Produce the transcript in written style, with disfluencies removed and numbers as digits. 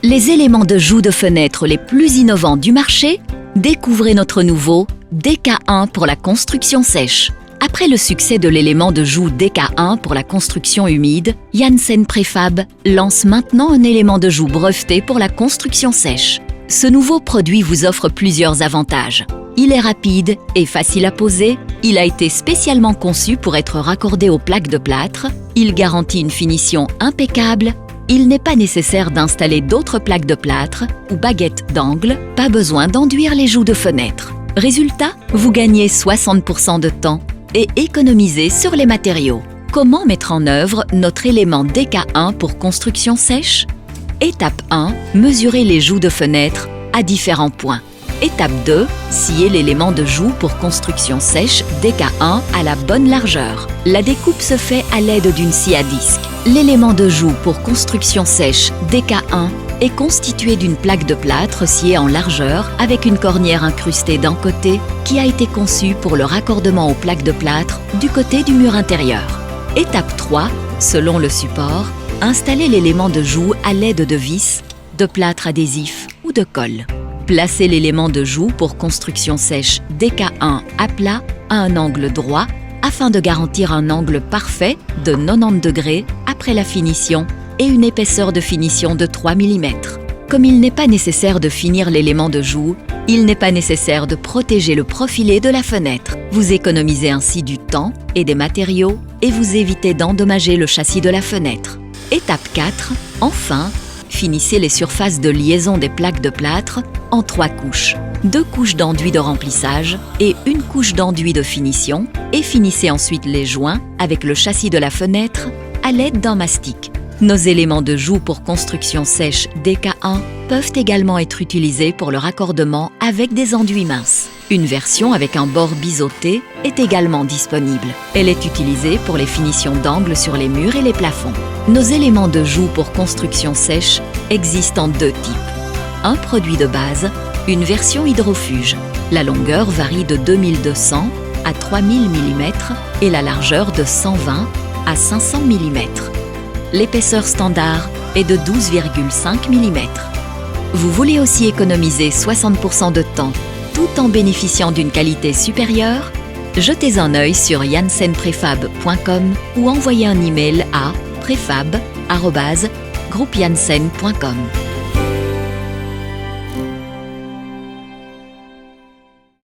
Les éléments de joue de fenêtre les plus innovants du marché, découvrez notre nouveau DK1 pour la construction sèche. Après le succès de l'élément de joue DK1 pour la construction humide, Janssen Préfab lance maintenant un élément de joue breveté pour la construction sèche. Ce nouveau produit vous offre plusieurs avantages. Il est rapide et facile à poser, il a été spécialement conçu pour être raccordé aux plaques de plâtre, il garantit une finition impeccable, il n'est pas nécessaire d'installer d'autres plaques de plâtre ou baguettes d'angle, pas besoin d'enduire les joues de fenêtre. Résultat, vous gagnez 60% de temps et économisez sur les matériaux. Comment mettre en œuvre notre élément DK1 pour construction sèche? Étape 1, mesurez les joues de fenêtre à différents points. Étape 2, sciez l'élément de joue pour construction sèche DK1 à la bonne largeur. La découpe se fait à l'aide d'une scie à disque. L'élément de joue pour construction sèche DK1 est constitué d'une plaque de plâtre sciée en largeur avec une cornière incrustée d'un côté qui a été conçue pour le raccordement aux plaques de plâtre du côté du mur intérieur. Étape 3, selon le support, installez l'élément de joue à l'aide de vis, de plâtre adhésif ou de colle. Placez l'élément de joue pour construction sèche DK1 à plat à un angle droit afin de garantir un angle parfait de 90 degrés après la finition et une épaisseur de finition de 3 mm. Comme il n'est pas nécessaire de finir l'élément de joue, il n'est pas nécessaire de protéger le profilé de la fenêtre. Vous économisez ainsi du temps et des matériaux et vous évitez d'endommager le châssis de la fenêtre. Étape 4, enfin, finissez les surfaces de liaison des plaques de plâtre en 3 couches. 2 couches d'enduit de remplissage et une couche d'enduit de finition et finissez ensuite les joints avec le châssis de la fenêtre à l'aide d'un mastic. Nos éléments de joue pour construction sèche DK1 peuvent également être utilisés pour le raccordement avec des enduits minces. Une version avec un bord biseauté est également disponible. Elle est utilisée pour les finitions d'angle sur les murs et les plafonds. Nos éléments de joue pour construction sèche existent en 2 types. Un produit de base, une version hydrofuge. La longueur varie de 2200 à 3000 mm et la largeur de 120 à 500 mm. L'épaisseur standard est de 12,5 mm. Vous voulez aussi économiser 60% de temps tout en bénéficiant d'une qualité supérieure? Jetez un œil sur janssenprefab.com ou envoyez un email à prefab@groupejanssen.com.